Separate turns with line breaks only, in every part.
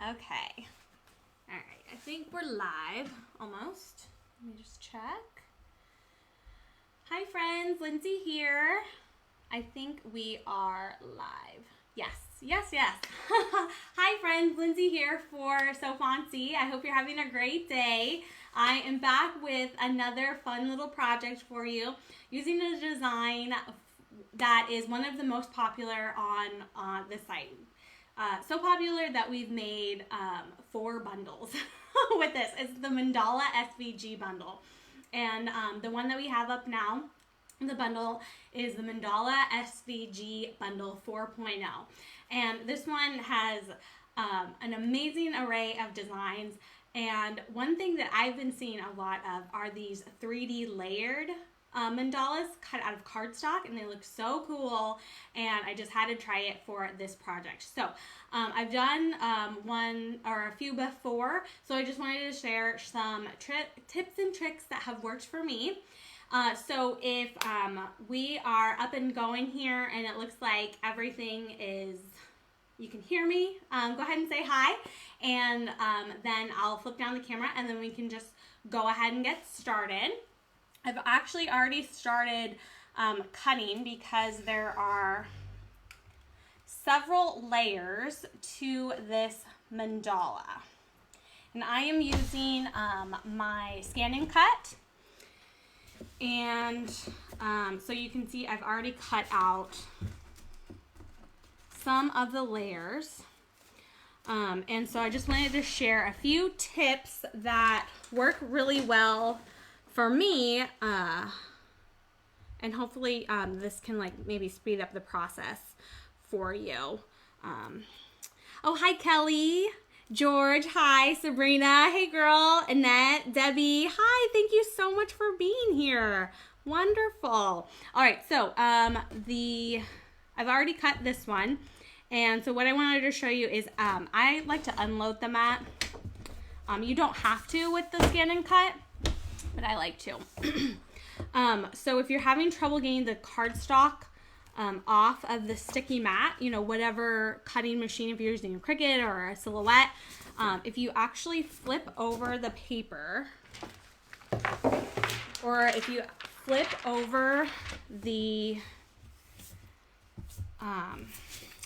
Okay. All right. I think we're live almost. Let me just check. Hi, friends. Lindsay here. I think we are live. Yes. Hi, friends. Lindsay here for So Fancy. I hope you're having a great day. I am back with another fun little project for you using a design that is one of the most popular on the site. So popular that we've made 4 bundles with this. It's the Mandala SVG bundle. And the one that we have up now, the bundle, is the Mandala SVG bundle 4.0. And this one has an amazing array of designs. And one thing that I've been seeing a lot of are these 3D layered mandalas cut out of cardstock, and they look so cool, and I just had to try it for this project. So I've done one or a few before, so I just wanted to share some tips and tricks that have worked for me. So if we are up and going here and it looks like everything is, you can hear me, go ahead and say hi, and then I'll flip down the camera and then we can just go ahead and get started. I've actually already started cutting because there are several layers to this mandala. And I am using my ScanNCut. And so you can see I've already cut out some of the layers. And so I just wanted to share a few tips that work really well for me, and hopefully this can like maybe speed up the process for you. Oh, hi Kelly, George, hi Sabrina, hey girl, Annette, Debbie, hi, thank you so much for being here. Wonderful. All right, so I've already cut this one, and so what I wanted to show you is I like to unload the mat. You don't have to with the ScanNCut, but I like to. So if you're having trouble getting the cardstock off of the sticky mat, you know, whatever cutting machine, if you're using a Cricut or a Silhouette, if you actually flip over the paper, or if you flip over the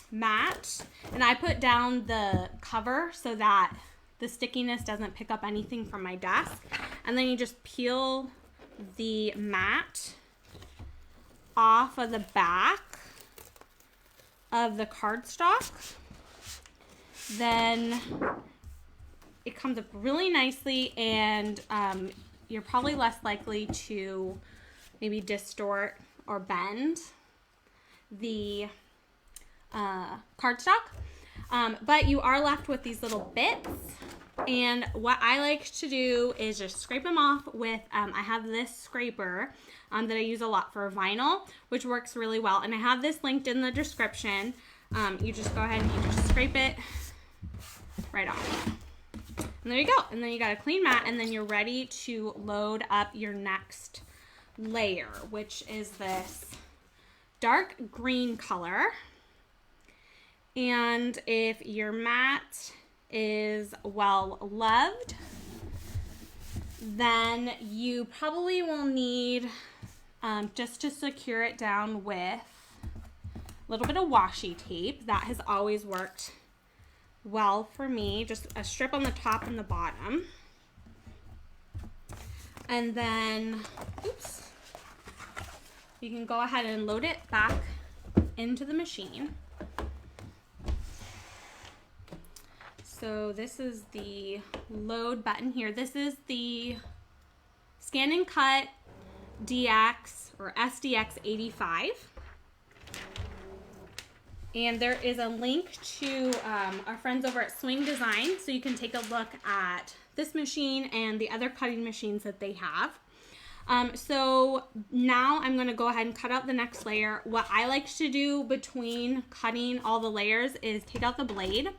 mat, and I put down the cover so that the stickiness doesn't pick up anything from my desk, and then you just peel the mat off of the back of the cardstock, then it comes up really nicely, and you're probably less likely to maybe distort or bend the cardstock, but you are left with these little bits. And what I like to do is just scrape them off with, I have this scraper that I use a lot for vinyl, which works really well. And I have this linked in the description. You just go ahead and you just scrape it right off. And there you go. And then you got a clean mat, and then you're ready to load up your next layer, which is this dark green color. And if your mat is well loved, then you probably will need, just to secure it down, with a little bit of washi tape. That has always worked well for me. Just a strip on the top and the bottom. And then, oops, you can go ahead and load it back into the machine. So this is the load button here. This is the ScanNCut DX or SDX 85. And there is a link to our friends over at Swing Design, so you can take a look at this machine and the other cutting machines that they have. So now I'm going to go ahead and cut out the next layer. What I like to do between cutting all the layers is take out the blade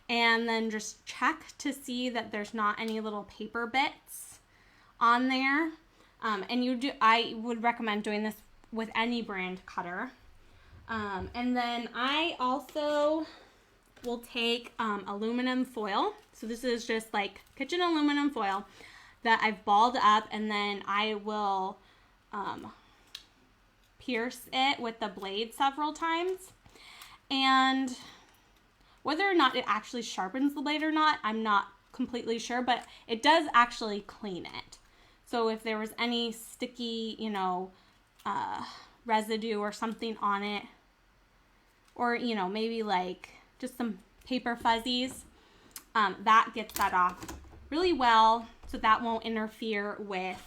and then just check to see that there's not any little paper bits on there. I would recommend doing this with any brand cutter. And then I also we'll take aluminum foil. So this is just like kitchen aluminum foil that I've balled up, and then I will pierce it with the blade several times. And whether or not it actually sharpens the blade or not, I'm not completely sure, but it does actually clean it. So if there was any sticky, you know, residue or something on it, or, you know, maybe like just some paper fuzzies, that gets that off really well, so that won't interfere with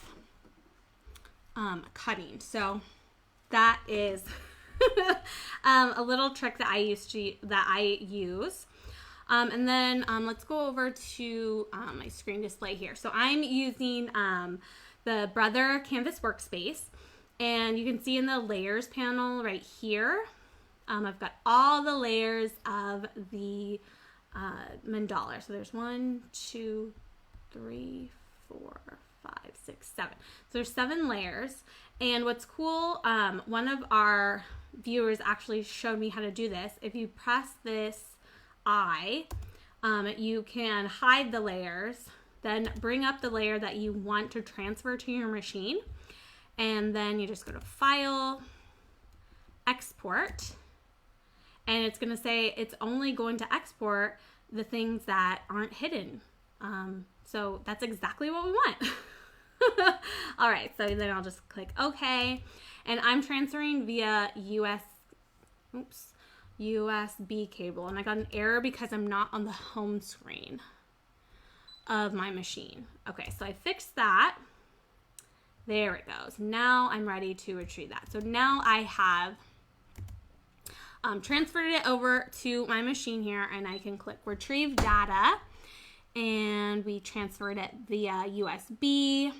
cutting. So that is a little trick that I use. And then let's go over to my screen display here. So I'm using the Brother Canvas Workspace, and you can see in the layers panel right here, I've got all the layers of the mandala. So there's 1, 2, 3, 4, 5, 6, 7. So there's 7 layers. And what's cool, one of our viewers actually showed me how to do this. If you press this I, you can hide the layers, then bring up the layer that you want to transfer to your machine, and then you just go to File, Export, and it's going to say it's only going to export the things that aren't hidden. So that's exactly what we want. All right, so then I'll just click OK, and I'm transferring via USB cable, and I got an error because I'm not on the home screen of my machine. Okay, so I fixed that. There it goes. Now I'm ready to retrieve that. So now I have transferred it over to my machine here, and I can click Retrieve Data, and we transferred it via USB,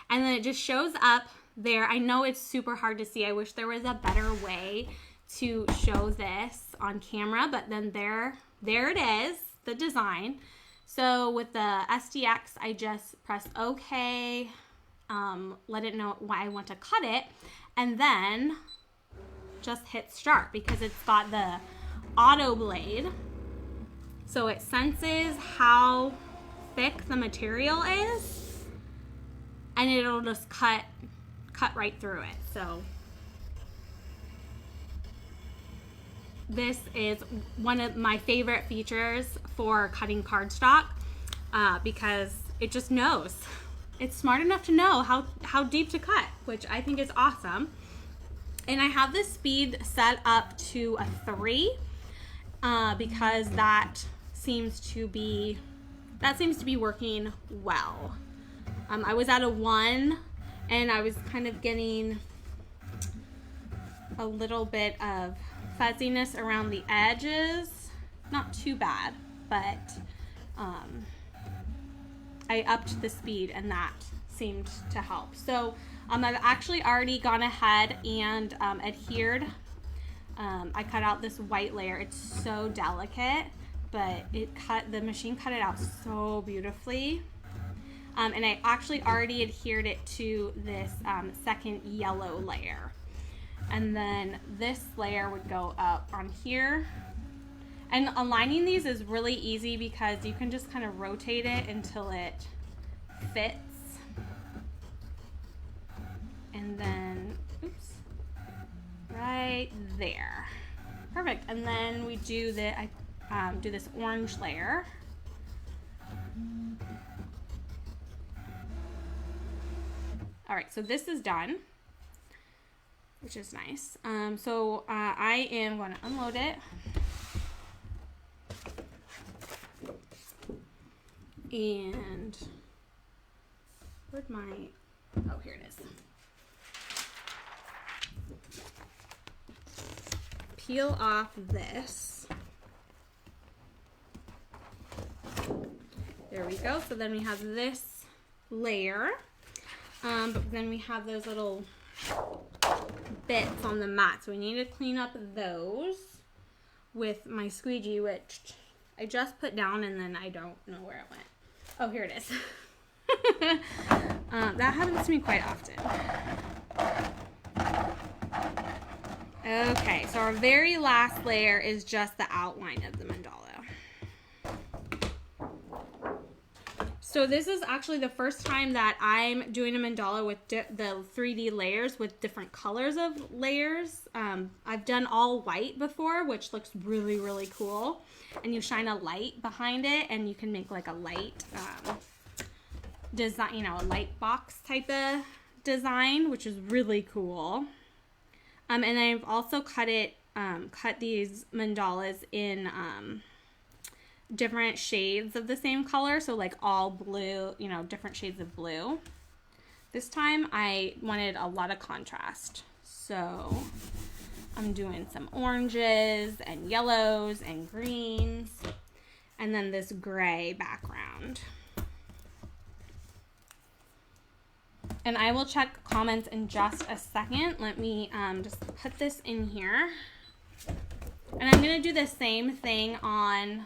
and then it just shows up there. I know it's super hard to see. I wish there was a better way to show this on camera, but then there it is, the design. So with the SDX, I just press OK, let it know why I want to cut it, and then just hit start because it's got the auto blade. So it senses how thick the material is, and it'll just cut right through it. So this is one of my favorite features for cutting cardstock because it just knows. It's smart enough to know how deep to cut, which I think is awesome. And I have the speed set up to a 3 because that seems to be working well. I was at a 1, and I was kind of getting a little bit of fuzziness around the edges. Not too bad, but I upped the speed, and that seemed to help. So I've actually already gone ahead and adhered. I cut out this white layer. It's so delicate, but the machine cut it out so beautifully. And I actually already adhered it to this second yellow layer. And then this layer would go up on here. And aligning these is really easy because you can just kind of rotate it until it fits. And then, oops, right there. Perfect. And then we do do this orange layer. All right, so this is done, which is nice. So I am going to unload it. And where'd my, oh, here it is. Peel off this. There we go. So then we have this layer. But then we have those little bits on the mat. So we need to clean up those with my squeegee, which I just put down and then I don't know where it went. Oh, here it is. That happens to me quite often. Okay, so our very last layer is just the outline of the mandala. So this is actually the first time that I'm doing a mandala with the 3D layers with different colors of layers. I've done all white before, which looks really, really cool. And you shine a light behind it and you can make like a light design, you know, a light box type of design, which is really cool. And I've also cut these mandalas in different shades of the same color, so like all blue, you know, different shades of blue. This time I wanted a lot of contrast, so I'm doing some oranges and yellows and greens, and then this gray background. And I will check comments in just a second. Let me just put this in here. And I'm going to do the same thing on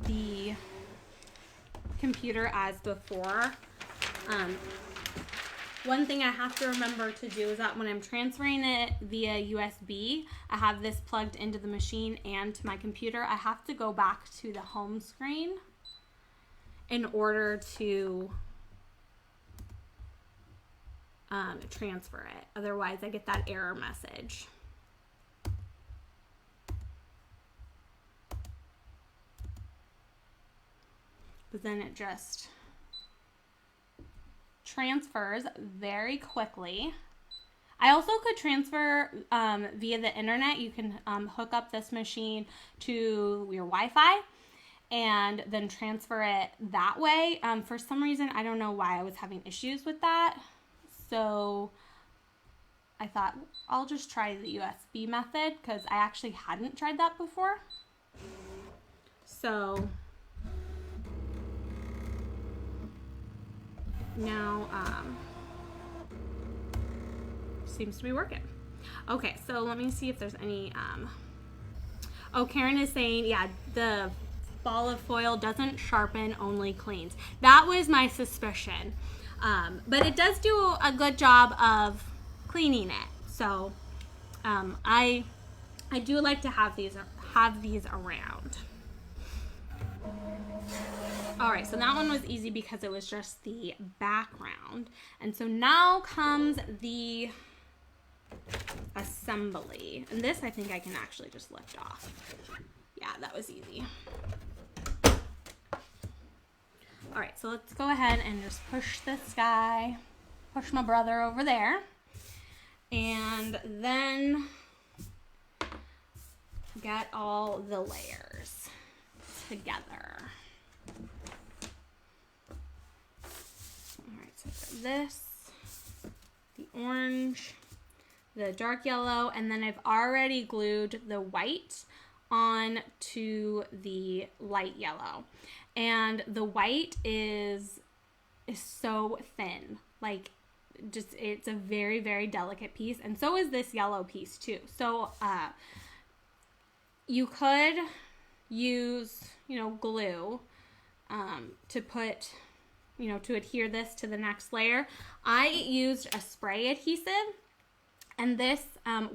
the computer as before. One thing I have to remember to do is that when I'm transferring it via USB, I have this plugged into the machine and to my computer. I have to go back to the home screen in order to transfer it. Otherwise, I get that error message. But then it just transfers very quickly. I also could transfer via the internet. You can hook up this machine to your Wi-Fi and then transfer it that way. For some reason, I don't know why I was having issues with that. So I thought I'll just try the USB method because I actually hadn't tried that before. So now seems to be working. Okay, so let me see if there's any oh, Karen is saying, yeah, the ball of foil doesn't sharpen, only cleans. That was my suspicion. But it does do a good job of cleaning it. So I do like to have these around. All right, so that one was easy because it was just the background. And so now comes the assembly. And this I think I can actually just lift off. Yeah, that was easy. All right, so let's go ahead and just push this guy, push my brother over there, and then get all the layers together. All right, so for this, the orange, the dark yellow, and then I've already glued the white on to the light yellow. And the white is so thin, like just, it's a very, very delicate piece. And so is this yellow piece too. So you could use, you know, glue to put, you know, to adhere this to the next layer. I used a spray adhesive and this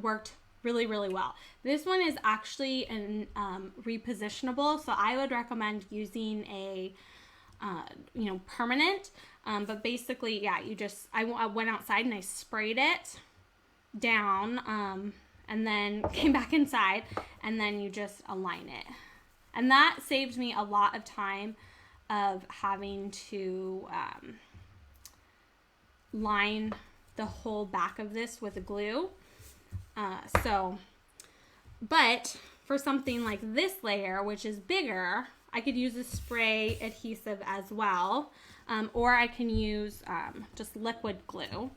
worked really, really well. This one is actually an repositionable, so I would recommend using a you know, permanent. But basically, yeah, I went outside and I sprayed it down, and then came back inside, and then you just align it, and that saved me a lot of time of having to line the whole back of this with glue. But for something like this layer, which is bigger, I could use a spray adhesive as well. Or I can use just liquid glue,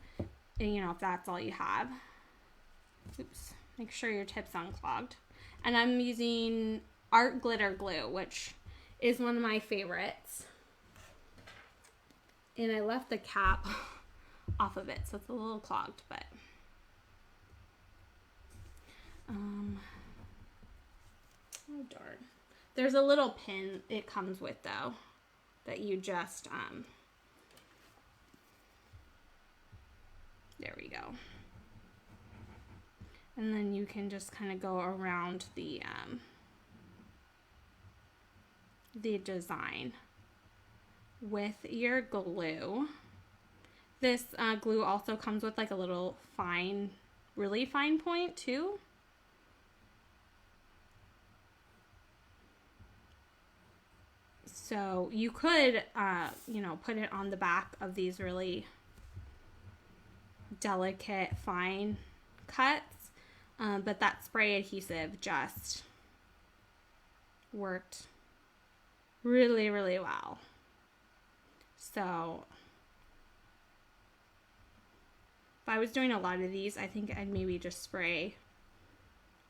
you know, if that's all you have. Oops, make sure your tip's unclogged. And I'm using art glitter glue, which is one of my favorites. And I left the cap off of it, so it's a little clogged, but oh darn. There's a little pin it comes with though that you just there we go. And then you can just kind of go around the the design with your glue. This glue also comes with like a little fine, really fine point too. So you could, you know, put it on the back of these really delicate, fine cuts, but that spray adhesive just worked really, really well. So if I was doing a lot of these, I think I'd maybe just spray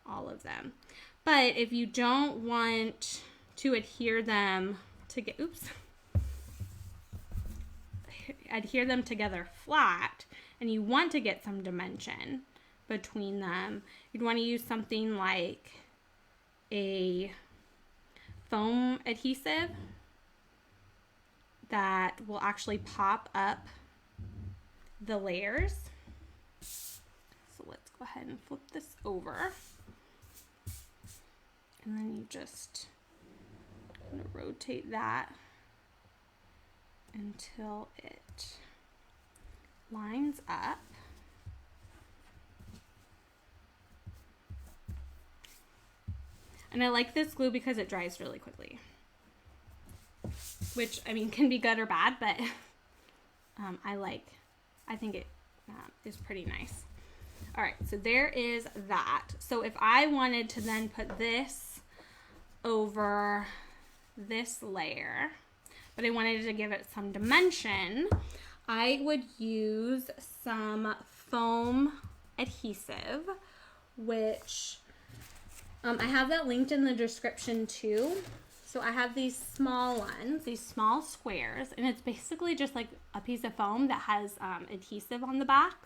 all of them. But if you don't want to adhere them together flat, and you want to get some dimension between them, you'd want to use something like a foam adhesive that will actually pop up the layers. So let's go ahead and flip this over. And then you just kind of rotate that until it lines up. And I like this glue because it dries really quickly, which, I mean, can be good or bad, but I think it is pretty nice. All right, so there is that. So if I wanted to then put this over this layer, but I wanted to give it some dimension, I would use some foam adhesive, which I have that linked in the description too. So I have these small ones, these small squares, and it's basically just like a piece of foam that has adhesive on the back.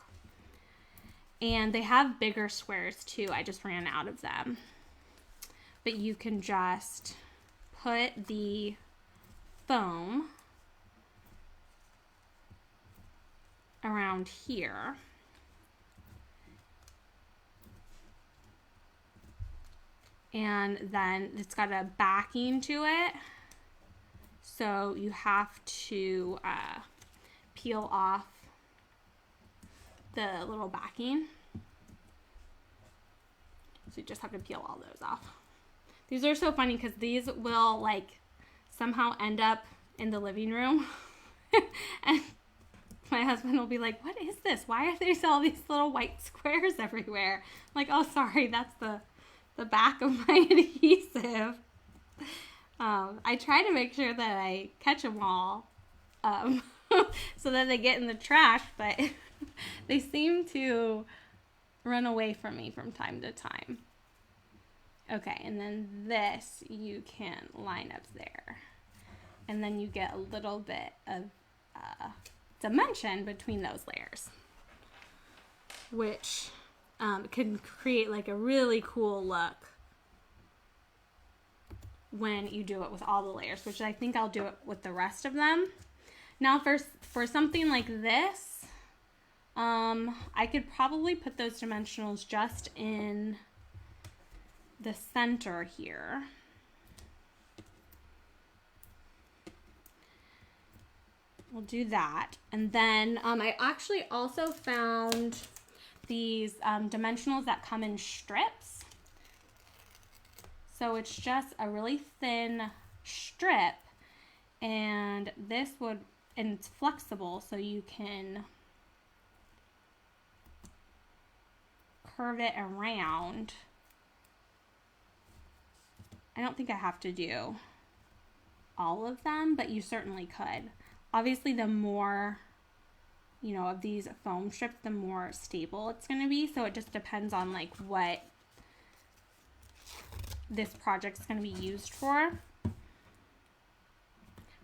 And they have bigger squares too. I just ran out of them. But you can just put the foam around here. And then it's got a backing to it. So you have to peel off the little backing. So you just have to peel all those off. These are so funny because these will like somehow end up in the living room. And my husband will be like, what is this? Why are there all these little white squares everywhere? I'm like, oh, sorry, that's the back of my adhesive. I try to make sure that I catch them all so that they get in the trash, but they seem to run away from me from time to time. Okay, and then this you can line up there. And then you get a little bit of dimension between those layers, which can create like a really cool look when you do it with all the layers, which I think I'll do it with the rest of them. Now for something like this, I could probably put those dimensionals just in the center here. We'll do that. And then I actually also found these dimensionals that come in strips. So it's just a really thin strip, and it's flexible, so you can curve it around. I don't think I have to do all of them, but you certainly could. Obviously, the more, you know, of these foam strips, the more stable it's going to be. So it just depends on like what this project's going to be used for.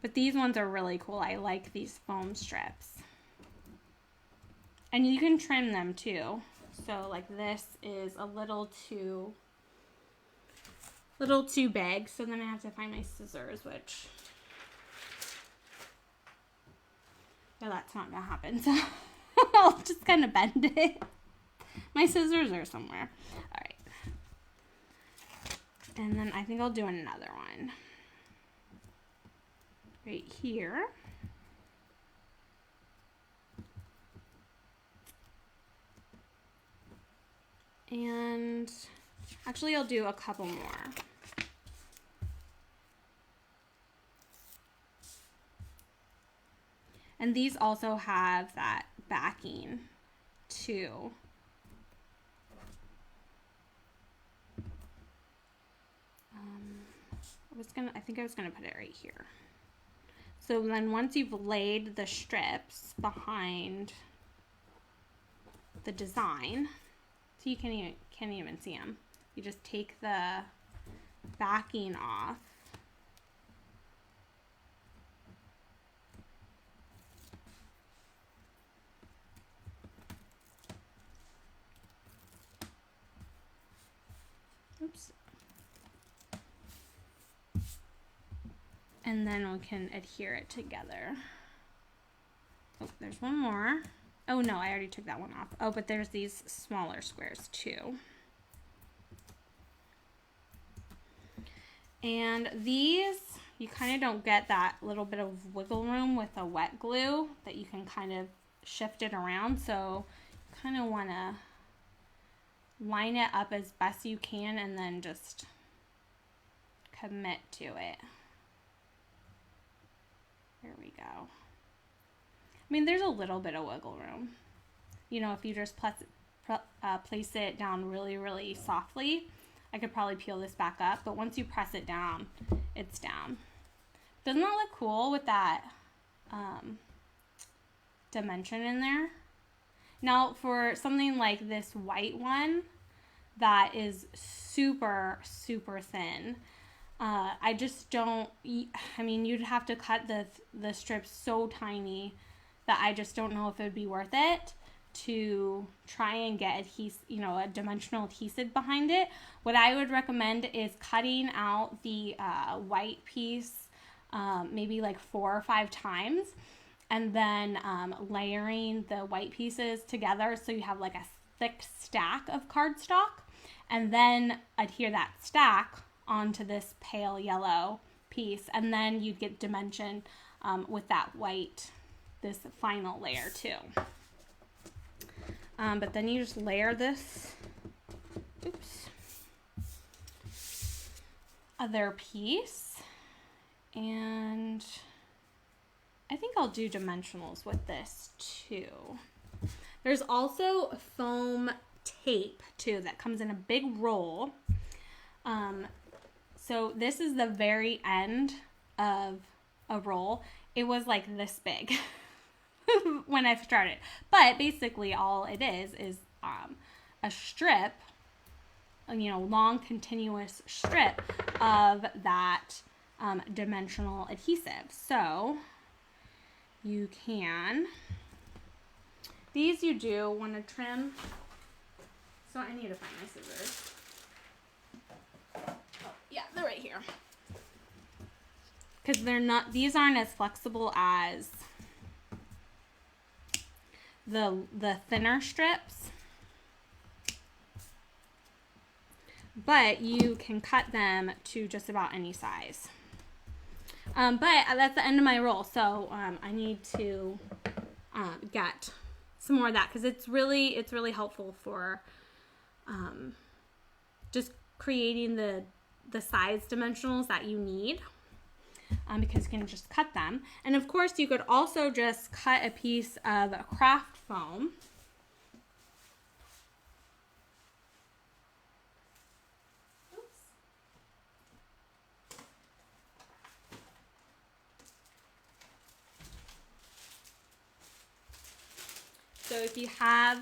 But these ones are really cool. I like these foam strips. And you can trim them too. So like this is a little too big. So then I have to find my scissors, which, no, that's not gonna happen. So I'll just kind of bend it. My scissors are somewhere. All right. And then I think I'll do another one. right here. And actually I'll do a couple more. And these also have that backing too. I think I was gonna put it right here. So then once you've laid the strips behind the design, so you can't even see them. You just take the backing off. Oops. And then we can adhere it together. Oh, there's one more. Oh no, I already took that one off. Oh, but there's these smaller squares too. And these, you kind of don't get that little bit of wiggle room with a wet glue that you can kind of shift it around. So you kind of want to line it up as best you can and then just commit to it. There we go. I mean, there's a little bit of wiggle room. You know, if you just place it down really, really softly, I could probably peel this back up, but once you press it down, it's down. Doesn't that look cool with that dimension in there? Now, for something like this white one that is super, super thin, I just don't, I mean, you'd have to cut the strips so tiny that I just don't know if it would be worth it to try and get a dimensional adhesive behind it. What I would recommend is cutting out the white piece maybe like 4 or 5 times, and then layering the white pieces together so you have like a thick stack of cardstock, and then adhere that stack onto this pale yellow piece, and then you'd get dimension with that white, this final layer too. But then you just layer this, other piece, and I think I'll do dimensionals with this too. There's also foam tape too that comes in a big roll. So this is the very end of a roll. It was like this big when I started. But basically all it is a strip, long continuous strip of that dimensional adhesive. So you can, these you do want to trim. So I need to find my scissors. Yeah, they're right here. Because these aren't as flexible as the thinner strips. But you can cut them to just about any size. But that's the end of my roll, so I need to get some more of that because it's really helpful for just creating the size dimensionals that you need, because you can just cut them. And of course you could also just cut a piece of craft foam. So if you have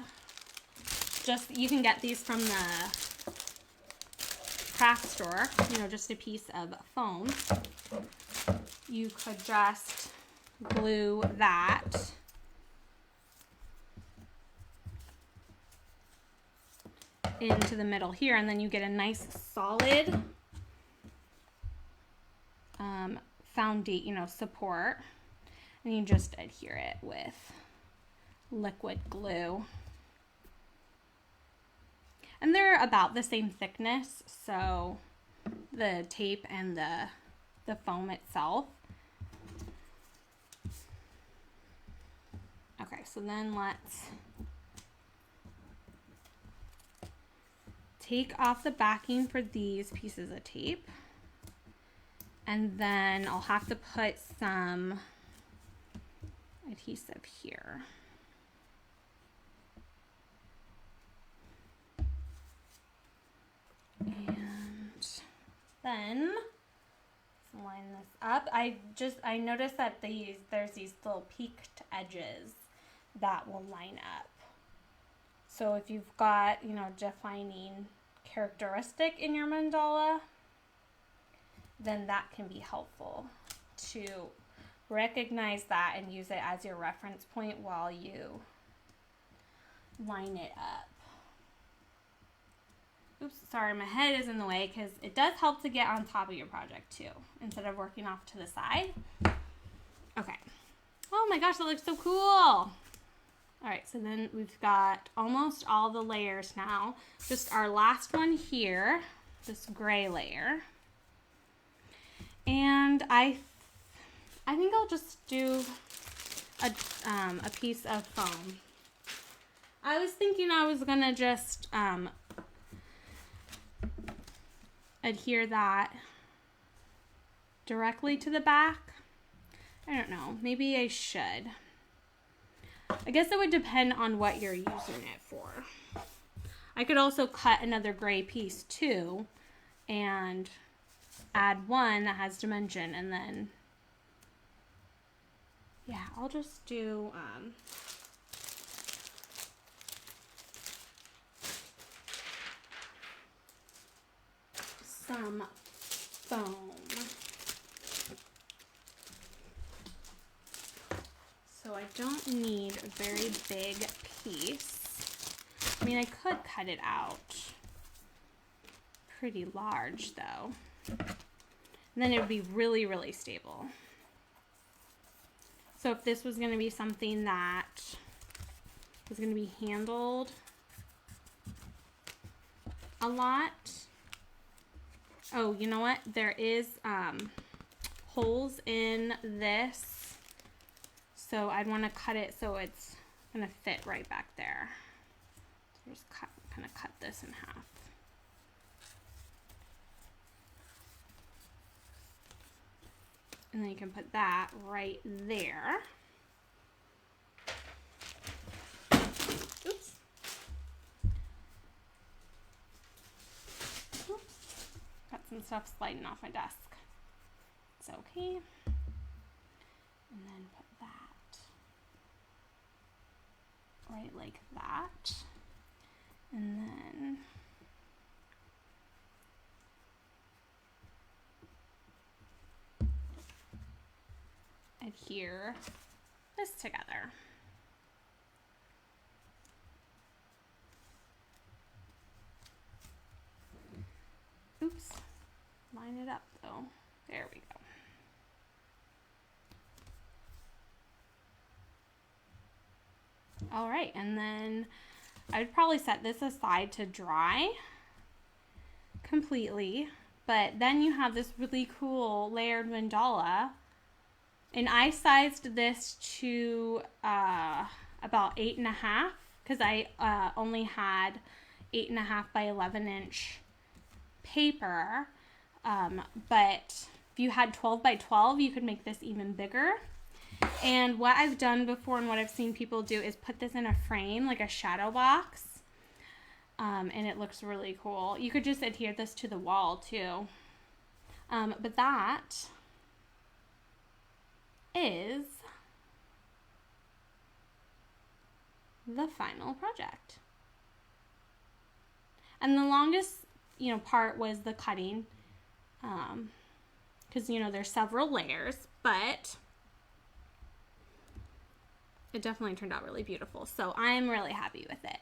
you can get these from the craft store, just a piece of foam. You could just glue that into the middle here, and then you get a nice solid foundation, support, and you just adhere it with liquid glue. And they're about the same thickness, so the tape and the foam itself. so then let's take off the backing for these pieces of tape. And then I'll have to put some adhesive here. And then let's line this up. I noticed that there's these little peaked edges that will line up. So if you've got, you know, defining characteristic in your mandala, then that can be helpful to recognize that and use it as your reference point while you line it up. Oops, sorry, my head is in the way because it does help to get on top of your project too, instead of working off to the side. Okay. Oh my gosh, that looks so cool. All right, so then we've got almost all the layers now. Just our last one here, this gray layer. And I think I'll just do a piece of foam. I was thinking I was gonna just adhere that directly to the back. I don't know, maybe I should. I guess it would depend on what you're using it for. I could also cut another gray piece too and add one that has dimension, and then yeah, I'll just do some foam. So I don't need a very big piece. I mean, I could cut it out pretty large though. And then it would be really, really stable. So if this was going to be something that was going to be handled a lot. Oh, you know what? There is holes in this. So I'd want to cut it so it's going to fit right back there. So just kind of cut this in half. And then you can put that right there. Oops. Oops. Got some stuff sliding off my desk. It's okay. And then put that right like that. And then adhere this together. Oops, line it up though. There we go. All right, and then I'd probably set this aside to dry completely, but then you have this really cool layered mandala. And I sized this to about 8.5 because I only had 8.5 by 11-inch paper. But if you had 12 by 12, you could make this even bigger. And what I've done before and what I've seen people do is put this in a frame, like a shadow box. And it looks really cool. You could just adhere this to the wall too. But that is the final project. And the longest, part was the cutting, because, there's several layers, but it definitely turned out really beautiful. So I'm really happy with it.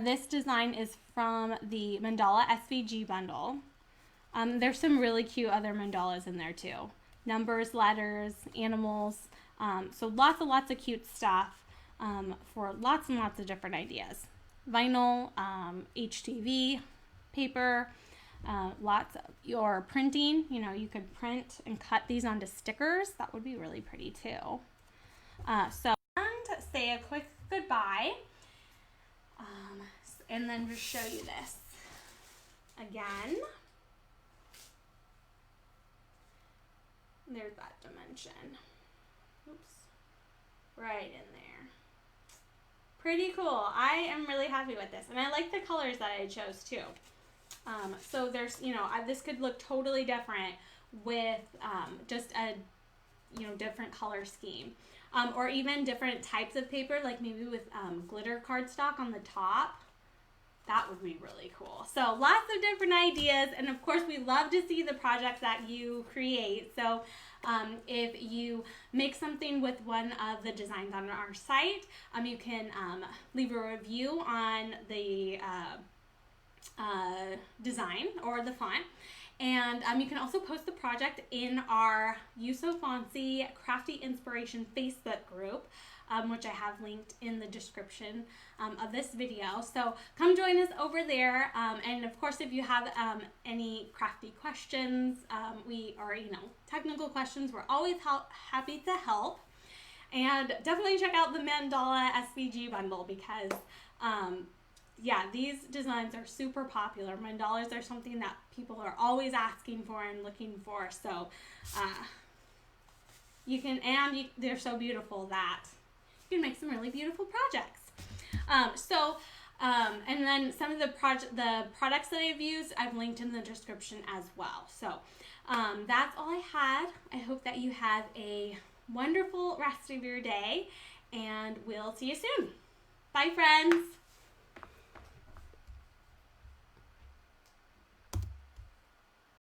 This design is from the Mandala SVG bundle. There's some really cute other mandalas in there too. Numbers, letters, animals. So lots of cute stuff for lots and lots of different ideas. Vinyl, HTV, paper, lots of your printing. You could print and cut these onto stickers. That would be really pretty too. So say a quick goodbye. And then just show you this again. There's that dimension. Oops. Right in there. Pretty cool. I am really happy with this. And I like the colors that I chose too. So there's, you know, this could look totally different with just a, you know, different color scheme. Or even different types of paper, like maybe with glitter cardstock on the top. That would be really cool. So lots of different ideas, and of course we love to see the projects that you create. So if you make something with one of the designs on our site, you can leave a review on the design or the font. And you can also post the project in our You So Fancy Crafty Inspiration Facebook group, which I have linked in the description of this video. So come join us over there. And of course, if you have any crafty questions, or you know, technical questions, we're always happy to help. And definitely check out the Mandala SVG bundle because yeah, these designs are super popular. Mandalas are something that people are always asking for and looking for. So you can, and they're so beautiful that you can make some really beautiful projects. And then some of the products that I've used, I've linked in the description as well. So that's all I had. I hope that you have a wonderful rest of your day, and we'll see you soon. Bye, friends.